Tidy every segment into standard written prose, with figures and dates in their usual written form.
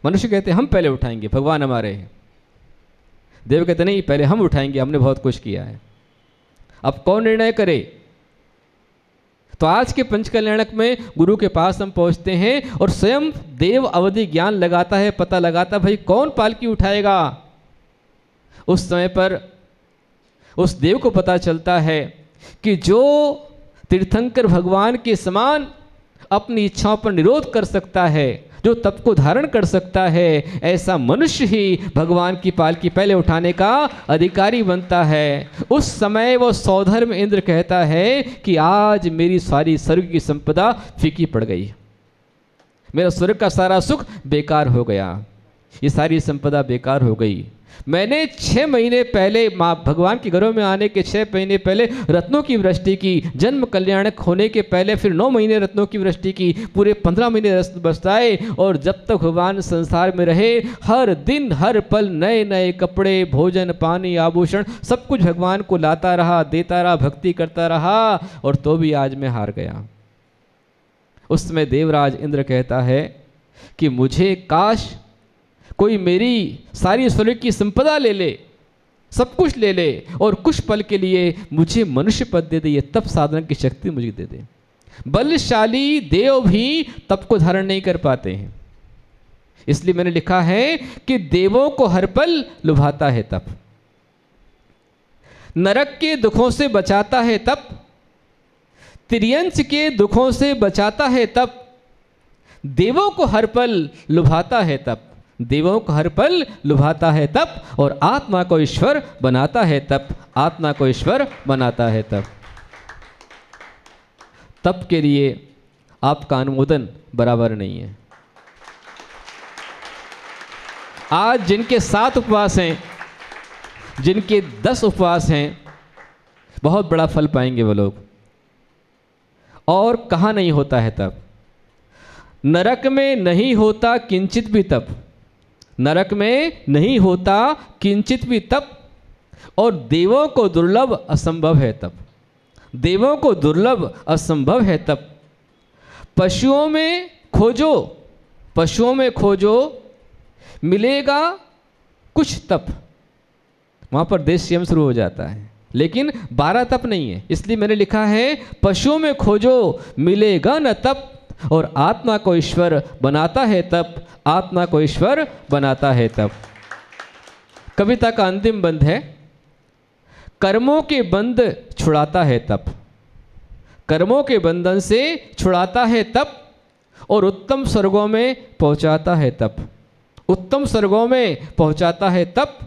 मनुष्य कहते हम पहले उठाएंगे, भगवान हमारे हैं। देव कहते नहीं, पहले हम उठाएंगे, हमने बहुत कुछ किया है, अब कौन निर्णय करे। तो आज के पंचकल्याणक में गुरु के पास हम पहुंचते हैं और स्वयं देव अवधि ज्ञान लगाता है, पता लगाता भाई कौन पालकी उठाएगा। उस समय पर उस देव को पता चलता है कि जो तीर्थंकर भगवान के समान अपनी इच्छाओं पर निरोध कर सकता है, जो तप को धारण कर सकता है, ऐसा मनुष्य ही भगवान की पालकी पहले उठाने का अधिकारी बनता है। उस समय वो सौधर्म इंद्र कहता है कि आज मेरी सारी स्वर्ग की संपदा फीकी पड़ गई, मेरा स्वर्ग का सारा सुख बेकार हो गया, ये सारी संपदा बेकार हो गई। मैंने 6 महीने पहले माँ भगवान के घरों में आने के 6 महीने पहले रत्नों की वृष्टि की, जन्म कल्याणक होने के पहले फिर 9 महीने रत्नों की वृष्टि की, पूरे 15 महीने रत्न बरसाए, और जब तक भगवान संसार में रहे हर दिन हर पल नए नए कपड़े, भोजन, पानी, आभूषण सब कुछ भगवान को लाता रहा, देता रहा, भक्ति करता रहा, और तो भी आज मैं हार गया। उस समय देवराज इंद्र कहता है कि मुझे काश कोई मेरी सारी स्वर्ग की संपदा ले ले, सब कुछ ले ले, और कुछ पल के लिए मुझे मनुष्य पद दे दे, ये तप साधना की शक्ति मुझे दे दे। बलशाली देव भी तप को धारण नहीं कर पाते हैं, इसलिए मैंने लिखा है कि देवों को हर पल लुभाता है तप, नरक के दुखों से बचाता है तप, त्रियंच के दुखों से बचाता है तप, देवों को हर पल लुभाता है तप, देवों को हर पल लुभाता है तप, और आत्मा को ईश्वर बनाता है तप, आत्मा को ईश्वर बनाता है तप। तप के लिए आपका अनुमोदन बराबर नहीं है। आज जिनके 7 उपवास हैं, जिनके 10 उपवास हैं, बहुत बड़ा फल पाएंगे वो लोग। और कहाँ नहीं होता है तप? नरक में नहीं होता किंचित भी तप, नरक में नहीं होता किंचित भी तप, और देवों को दुर्लभ असंभव है तप, देवों को दुर्लभ असंभव है तप। पशुओं में खोजो, पशुओं में खोजो, मिलेगा कुछ तप, वहाँ पर देश संयम शुरू हो जाता है, लेकिन 12 तप नहीं है। इसलिए मैंने लिखा है पशुओं में खोजो मिलेगा न तप, और आत्मा को ईश्वर बनाता है तप, आत्मा को ईश्वर बनाता है तप। कविता का अंतिम बंद है, कर्मों के बंध छुड़ाता है तप, कर्मों के बंधन से छुड़ाता है तप, और उत्तम स्वर्गों में पहुंचाता है तप, उत्तम स्वर्गों में पहुंचाता है तप।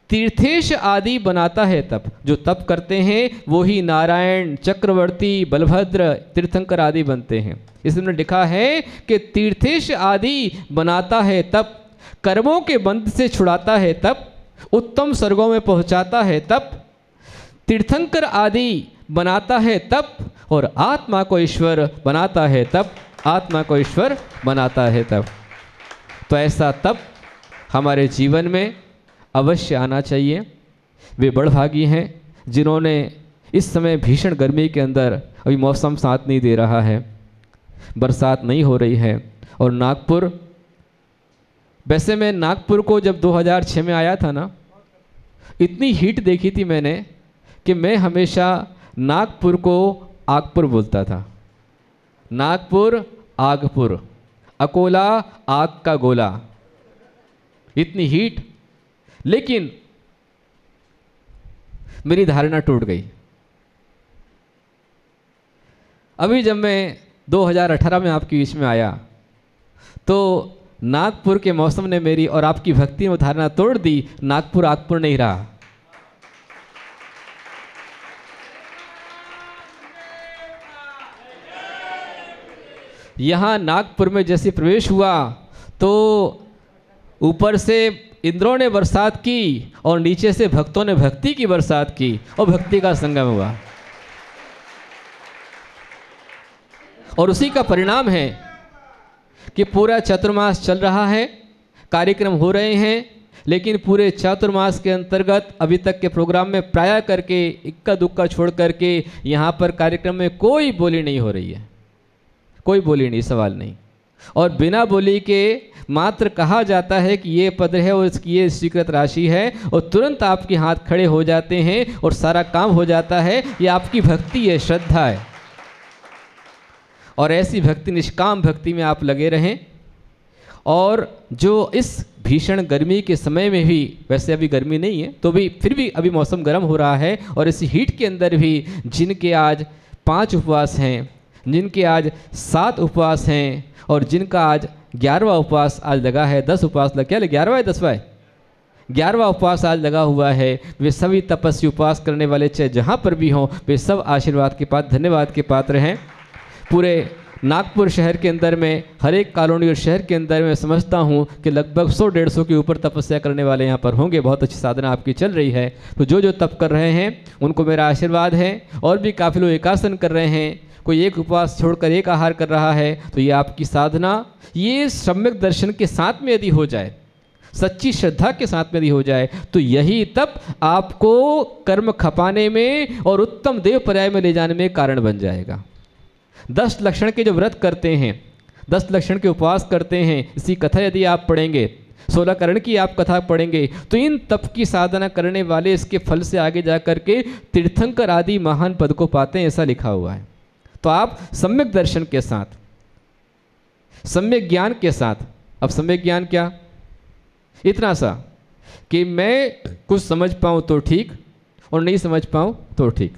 तीर्थेश आदि बनाता है तप, जो तप करते हैं वो ही नारायण, चक्रवर्ती, बलभद्र, तीर्थंकर आदि बनते हैं। इसमें लिखा है कि तीर्थेश आदि बनाता है तप, कर्मों के बंध से छुड़ाता है तप, उत्तम स्वर्गों में पहुंचाता है तप, तीर्थंकर आदि बनाता है तप, और आत्मा को ईश्वर बनाता है तप, आत्मा को ईश्वर बनाता है तप। तो ऐसा तप हमारे जीवन में अवश्य आना चाहिए। वे बड़भागी हैं जिन्होंने इस समय भीषण गर्मी के अंदर, अभी मौसम साथ नहीं दे रहा है, बरसात नहीं हो रही है, और नागपुर, वैसे मैं नागपुर को जब 2006 में आया था ना, इतनी हीट देखी थी मैंने कि मैं हमेशा नागपुर को आगपुर बोलता था। नागपुर आगपुर, अकोला आग का गोला, इतनी हीट। लेकिन मेरी धारणा टूट गई। अभी जब मैं 2018 में आपके बीच में आया तो नागपुर के मौसम ने मेरी और आपकी भक्ति में धारणा तोड़ दी। नागपुर आगपुर नहीं रहा। यहाँ नागपुर में जैसे प्रवेश हुआ तो ऊपर से इंद्रों ने बरसात की और नीचे से भक्तों ने भक्ति की बरसात की और भक्ति का संगम हुआ। और उसी का परिणाम है कि पूरा चातुर्मास चल रहा है, कार्यक्रम हो रहे हैं, लेकिन पूरे चातुर्मास के अंतर्गत अभी तक के प्रोग्राम में प्राय करके इक्का दुक्का छोड़ करके यहाँ पर कार्यक्रम में कोई बोली नहीं हो रही है, कोई बोली नहीं, सवाल नहीं। और बिना बोली के मात्र कहा जाता है कि ये पद है और इसकी ये स्वीकृत राशि है, और तुरंत आपके हाथ खड़े हो जाते हैं और सारा काम हो जाता है। ये आपकी भक्ति है, श्रद्धा है। और ऐसी भक्ति, निष्काम भक्ति में आप लगे रहें। और जो इस भीषण गर्मी के समय में भी, वैसे अभी गर्मी नहीं है तो भी फिर भी अभी मौसम गर्म हो रहा है, और इस हीट के अंदर भी जिनके आज 5 उपवास हैं, जिनके आज 7 उपवास हैं, और जिनका आज 11वां उपवास आज लगा है, 10 उपवास लग, क्या 11वां है 10वां है, 11वां उपवास आज लगा हुआ है, वे सभी तपस्वी उपवास करने वाले चाहे जहाँ पर भी हों, वे सब आशीर्वाद के पात्र, धन्यवाद के पात्र हैं। पूरे नागपुर शहर के अंदर में, हर एक कॉलोनी और शहर के अंदर में समझता हूँ कि लगभग 100-150 के ऊपर तपस्या करने वाले यहाँ पर होंगे। बहुत अच्छी साधना आपकी चल रही है। तो जो जो तप कर रहे हैं उनको मेरा आशीर्वाद है। और भी काफ़ी लोग एकासन कर रहे हैं, कोई एक उपवास छोड़कर एक आहार कर रहा है, तो ये आपकी साधना, ये सम्यक दर्शन के साथ में यदि हो जाए, सच्ची श्रद्धा के साथ में यदि हो जाए, तो यही तप आपको कर्म खपाने में और उत्तम देव पर्याय में ले जाने में कारण बन जाएगा। 10 लक्षण के जो व्रत करते हैं, 10 लक्षण के उपवास करते हैं, इसी कथा यदि आप पढ़ेंगे, 16 करण की आप कथा पढ़ेंगे, तो इन तप की साधना करने वाले इसके फल से आगे जा करके तीर्थंकर आदि महान पद को पाते हैं, ऐसा लिखा हुआ है। तो आप सम्यक दर्शन के साथ, सम्यक ज्ञान के साथ, अब सम्यक ज्ञान क्या, इतना सा कि मैं कुछ समझ पाऊँ तो ठीक, और नहीं समझ पाऊँ तो ठीक,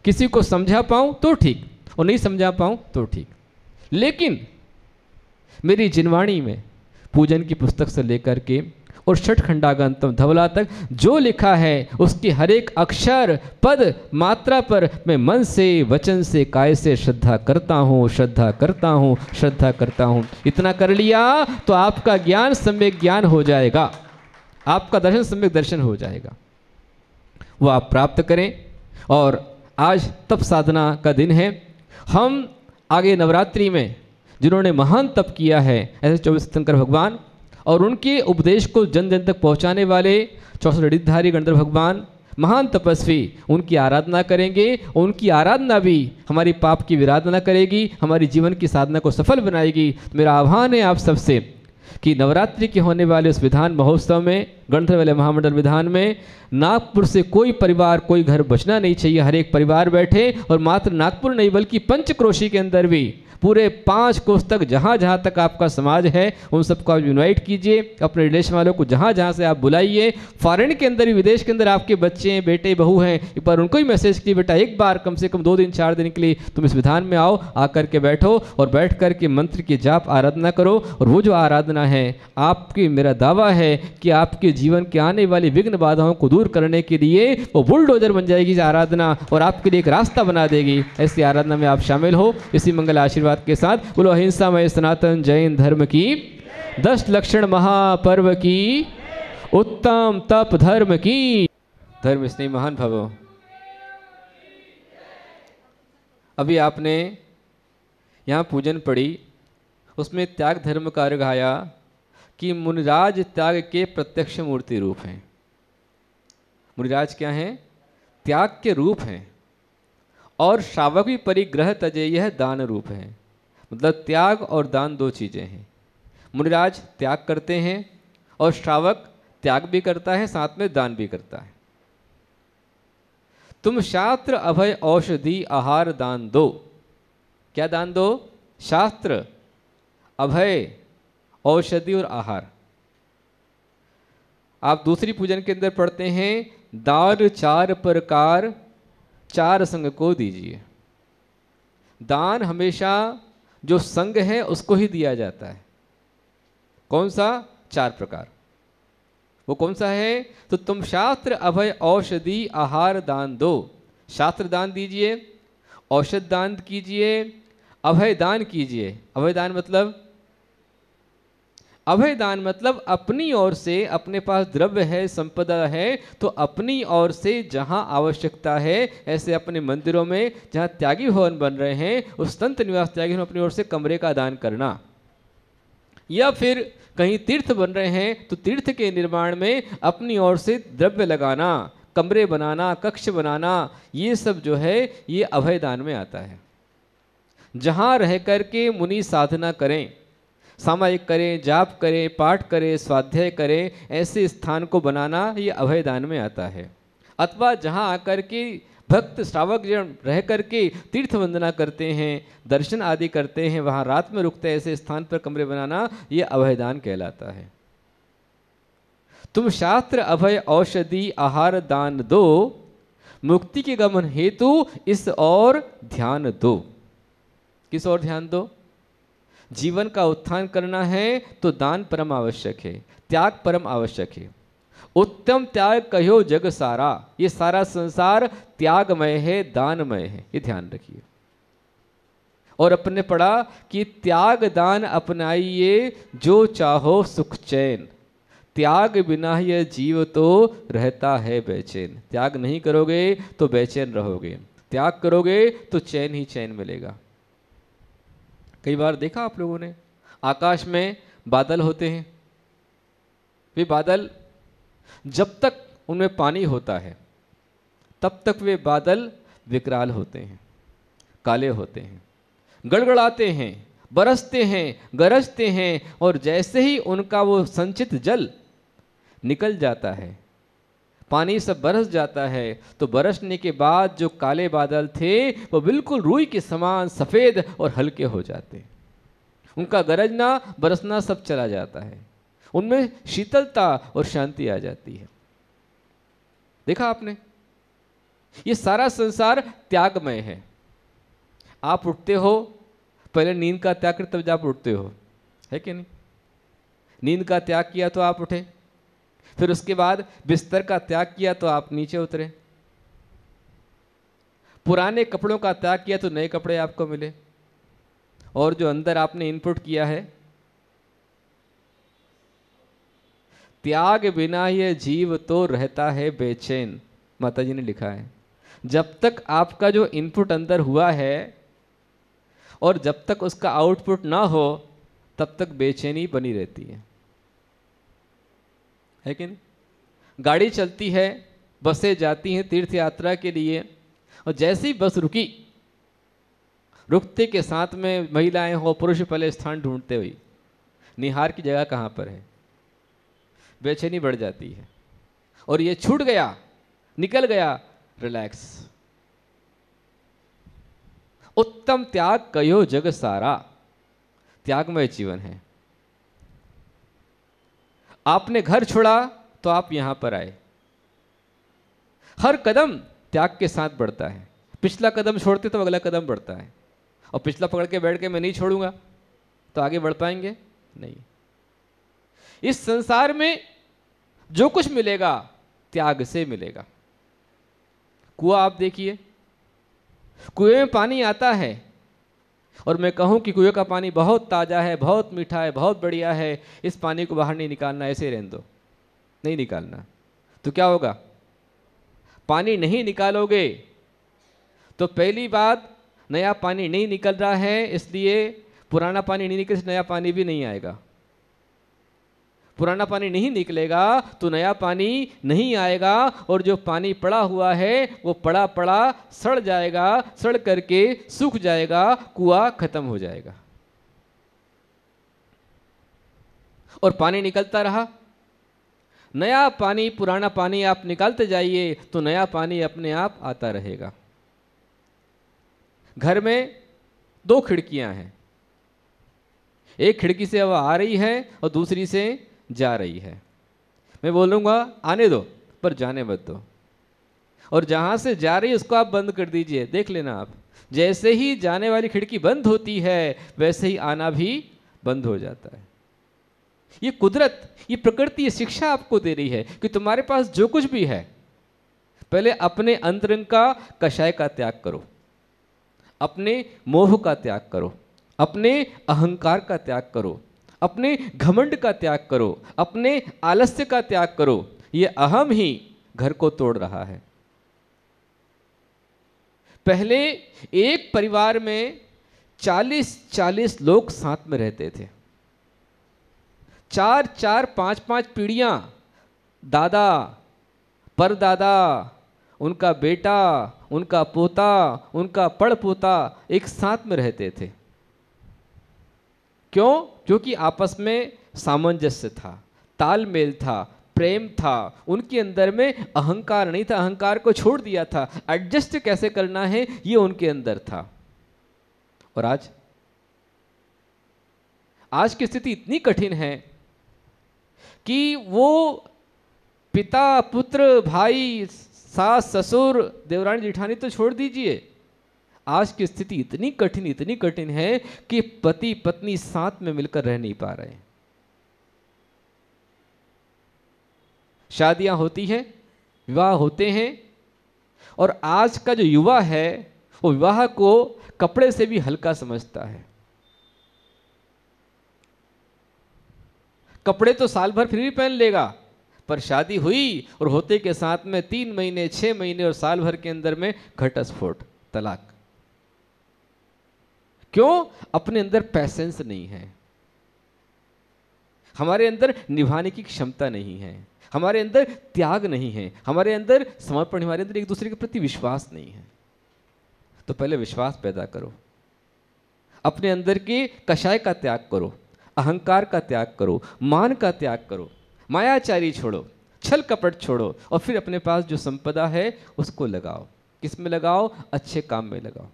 किसी को समझा पाऊँ तो ठीक, और नहीं समझा पाऊँ तो ठीक, लेकिन मेरी जिनवाणी में पूजन की पुस्तक से लेकर के और छठ खंडागंतम धवला तक जो लिखा है उसके हर एक अक्षर, पद, मात्रा पर मैं मन से, वचन से, काय से श्रद्धा करता हूँ, श्रद्धा करता हूँ, श्रद्धा करता हूँ। इतना कर लिया तो आपका ज्ञान सम्यक ज्ञान हो जाएगा, आपका दर्शन सम्यक दर्शन हो जाएगा, वो आप प्राप्त करें। और आज तप साधना का दिन है। हम आगे नवरात्रि में जिन्होंने महान तप किया है, ऐसे 24 तीर्थंकर भगवान और उनके उपदेश को जन जन तक पहुंचाने वाले 64 ऋद्धिधारी गणधर भगवान, महान तपस्वी, उनकी आराधना करेंगे। उनकी आराधना भी हमारी पाप की विराधना करेगी, हमारी जीवन की साधना को सफल बनाएगी। तो मेरा आह्वान है आप सबसे कि नवरात्रि के होने वाले उस विधान महोत्सव में, गणधर वाले महामंडल विधान में, नागपुर से कोई परिवार, कोई घर बचना नहीं चाहिए। हर एक परिवार बैठे, और मात्र नागपुर नहीं बल्कि पंचक्रोशी के अंदर भी पूरे 5 कोस तक जहाँ जहाँ तक आपका समाज है उन सबको आप इन्वाइट कीजिए, अपने रिलेशन वालों को जहाँ जहाँ से आप बुलाइए। फॉरेन के अंदर भी, विदेश के अंदर आपके बच्चे हैं, बेटे बहू हैं, एक बार उनको ही मैसेज कीजिए, बेटा एक बार कम से कम 2 दिन 4 दिन के लिए तुम इस विधान में आओ, आकर के बैठो और बैठ कर के मंत्र की जाप आराधना करो। और वो जो आराधना है आपकी, मेरा दावा है कि आपके जीवन के आने वाली विघ्न बाधाओं को दूर करने के लिए वो बुलडोजर बन जाएगी आराधना, और आपके लिए एक रास्ता बना देगी। ऐसी आराधना में आप शामिल हो। इसी मंगल आशीर्वाद के साथ बोलो अहिंसामय सनातन जैन धर्म की, 10 लक्षण महापर्व की, उत्तम तप धर्म की। धर्म स्नेही महान भवो। अभी आपने यहाँ पूजन पढ़ी, उसमें त्याग धर्म का अर्घ आया कि मुनिराज त्याग के प्रत्यक्ष मूर्ति रूप हैं। मुनिराज क्या हैं? त्याग के रूप हैं। और श्रावक भी परिग्रह तजे, यह दान रूप है। मतलब त्याग और दान 2 चीज़ें हैं। मुनिराज त्याग करते हैं और श्रावक त्याग भी करता है, साथ में दान भी करता है। तुम शास्त्र अभय औषधि आहार दान दो। क्या दान दो? शास्त्र, अभय, औषधि और आहार। आप दूसरी पूजन के अंदर पढ़ते हैं, दान 4 प्रकार 4 संग को दीजिए। दान हमेशा जो संग है उसको ही दिया जाता है। कौन सा? 4 प्रकार। वो कौन सा है? तो तुम शास्त्र अभय औषधि आहार दान दो। शास्त्र दान दीजिए, औषध दान कीजिए, अभय दान कीजिए। अभय दान मतलब, अभय दान मतलब अपनी ओर से, अपने पास द्रव्य है, संपदा है, तो अपनी ओर से जहां आवश्यकता है, ऐसे अपने मंदिरों में जहां त्यागी भवन बन रहे हैं, उस संत निवास त्यागी भवन अपनी ओर से कमरे का दान करना। या फिर कहीं तीर्थ बन रहे हैं तो तीर्थ के निर्माण में अपनी ओर से द्रव्य लगाना, कमरे बनाना, कक्ष बनाना, ये सब जो है ये अभय दान में आता है। जहां रह करके मुनि साधना करें, सामायिक करें, जाप करें, पाठ करें, स्वाध्याय करें, ऐसे स्थान को बनाना ये अभयदान में आता है। अथवा जहाँ आकर के भक्त श्रावक जन रह करके तीर्थ वंदना करते हैं, दर्शन आदि करते हैं, वहाँ रात में रुकते हैं, ऐसे स्थान पर कमरे बनाना ये अभयदान कहलाता है। तुम शास्त्र अभय औषधि आहार दान दो, मुक्ति के गमन हेतु इस और ध्यान दो। किस और ध्यान दो? जीवन का उत्थान करना है तो दान परम आवश्यक है, त्याग परम आवश्यक है। उत्तम त्याग कहो जग सारा, ये सारा संसार त्यागमय है, दानमय है, ये ध्यान रखिए। और अपने पढ़ा कि त्याग दान अपनाइए जो चाहो सुख चैन, त्याग बिना यह जीव तो रहता है बेचैन। त्याग नहीं करोगे तो बेचैन रहोगे, त्याग करोगे तो चैन ही चैन मिलेगा। कई बार देखा आप लोगों ने, आकाश में बादल होते हैं, वे बादल जब तक उनमें पानी होता है तब तक वे बादल विकराल होते हैं, काले होते हैं, गड़गड़ाते हैं, बरसते हैं, गरजते हैं, और जैसे ही उनका वो संचित जल निकल जाता है, पानी सब बरस जाता है, तो बरसने के बाद जो काले बादल थे वो बिल्कुल रुई के समान सफ़ेद और हल्के हो जाते हैं। उनका गरजना बरसना सब चला जाता है, उनमें शीतलता और शांति आ जाती है। देखा आपने, ये सारा संसार त्यागमय है। आप उठते हो, पहले नींद का त्याग कर तब आप उठते हो, है कि नहीं? नींद का त्याग किया तो आप उठे, फिर उसके बाद बिस्तर का त्याग किया तो आप नीचे उतरे, पुराने कपड़ों का त्याग किया तो नए कपड़े आपको मिले, और जो अंदर आपने इनपुट किया है, त्याग बिना यह जीव तो रहता है बेचैन, माता जी ने लिखा है। जब तक आपका जो इनपुट अंदर हुआ है और जब तक उसका आउटपुट ना हो तब तक बेचैनी बनी रहती है कि नहीं? गाड़ी चलती है, बसें जाती हैं तीर्थ यात्रा के लिए, और जैसे ही बस रुकी, रुकते के साथ में महिलाएं हो पुरुष पहले स्थान ढूंढते हुए, निहार की जगह कहाँ पर है, बेचैनी बढ़ जाती है। और ये छूट गया, निकल गया, रिलैक्स। उत्तम त्याग कयो जग सारा, त्यागमय जीवन है। आपने घर छोड़ा तो आप यहां पर आए, हर कदम त्याग के साथ बढ़ता है। पिछला कदम छोड़ते तो अगला कदम बढ़ता है, और पिछला पकड़ के बैठ के मैं नहीं छोड़ूंगा तो आगे बढ़ पाएंगे नहीं। इस संसार में जो कुछ मिलेगा त्याग से मिलेगा। कुआं आप देखिए, कुएं में पानी आता है, और मैं कहूं कि कुएं का पानी बहुत ताज़ा है, बहुत मीठा है, बहुत बढ़िया है, इस पानी को बाहर नहीं निकालना, ऐसे रहने दो, नहीं निकालना, तो क्या होगा? पानी नहीं निकालोगे तो पहली बात, नया पानी नहीं निकल रहा है, इसलिए पुराना पानी नहीं निकल, नया पानी भी नहीं आएगा। पुराना पानी नहीं निकलेगा तो नया पानी नहीं आएगा, और जो पानी पड़ा हुआ है वो पड़ा पड़ा सड़ जाएगा, सड़ करके सूख जाएगा, कुआं खत्म हो जाएगा। और पानी निकलता रहा, नया पानी, पुराना पानी आप निकालते जाइए तो नया पानी अपने आप आता रहेगा। घर में दो खिड़कियां हैं, एक खिड़की से हवा आ रही है और दूसरी से जा रही है। मैं बोलूँगा आने दो, पर जाने मत दो, और जहाँ से जा रही है उसको आप बंद कर दीजिए। देख लेना आप, जैसे ही जाने वाली खिड़की बंद होती है वैसे ही आना भी बंद हो जाता है। ये कुदरत, ये प्रकृति, ये शिक्षा आपको दे रही है कि तुम्हारे पास जो कुछ भी है, पहले अपने अंतरंग का कषाय का त्याग करो, अपने मोह का त्याग करो, अपने अहंकार का त्याग करो, अपने घमंड का त्याग करो, अपने आलस्य का त्याग करो। ये अहम ही घर को तोड़ रहा है। पहले एक परिवार में 40-40 लोग साथ में रहते थे, 4-4, 5-5 पीढ़ियां, दादा, परदादा, उनका बेटा, उनका पोता, उनका पड़पोता एक साथ में रहते थे। क्यों? क्योंकि आपस में सामंजस्य था, तालमेल था, प्रेम था, उनके अंदर में अहंकार नहीं था, अहंकार को छोड़ दिया था, एडजस्ट कैसे करना है ये उनके अंदर था। और आज की स्थिति इतनी कठिन है कि वो पिता, पुत्र, भाई, सास, ससुर, देवरानी, जेठानी तो छोड़ दीजिए, आज की स्थिति इतनी कठिन है कि पति पत्नी साथ में मिलकर रह नहीं पा रहे। शादियां होती हैं, विवाह होते हैं, और आज का जो युवा है वो विवाह को कपड़े से भी हल्का समझता है। कपड़े तो साल भर फिर भी पहन लेगा, पर शादी हुई और होते के साथ में 3 महीने, 6 महीने और साल भर के अंदर में घटस्फोट, तलाक। क्यों? अपने अंदर पैसेंस नहीं है, हमारे अंदर निभाने की क्षमता नहीं है, हमारे अंदर त्याग नहीं है, हमारे अंदर समर्पण, हमारे अंदर एक दूसरे के प्रति विश्वास नहीं है। तो पहले विश्वास पैदा करो, अपने अंदर के कषाय का त्याग करो, अहंकार का त्याग करो, मान का त्याग करो, मायाचारी छोड़ो, छल कपट छोड़ो, और फिर अपने पास जो संपदा है उसको लगाओ। किस में लगाओ? अच्छे काम में लगाओ।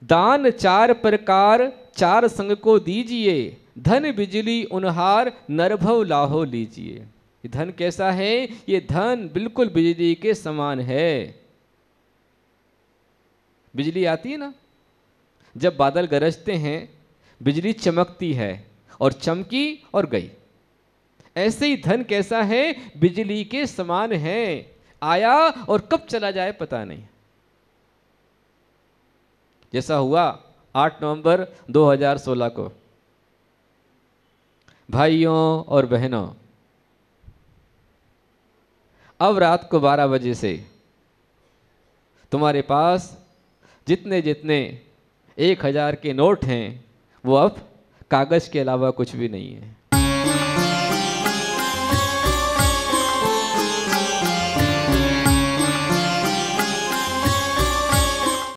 दान 4 प्रकार 4 संग को दीजिए, धन बिजली उनहार नरभव लाहो लीजिए। ये धन कैसा है? ये धन बिल्कुल बिजली के समान है। बिजली आती है ना, जब बादल गरजते हैं बिजली चमकती है, और चमकी और गई। ऐसे ही धन कैसा है? बिजली के समान है, आया और कब चला जाए पता नहीं। जैसा हुआ 8 नवंबर 2016 को। भाइयों और बहनों, अब रात को 12 बजे से तुम्हारे पास जितने जितने 1000 के नोट हैं वो अब कागज के अलावा कुछ भी नहीं है।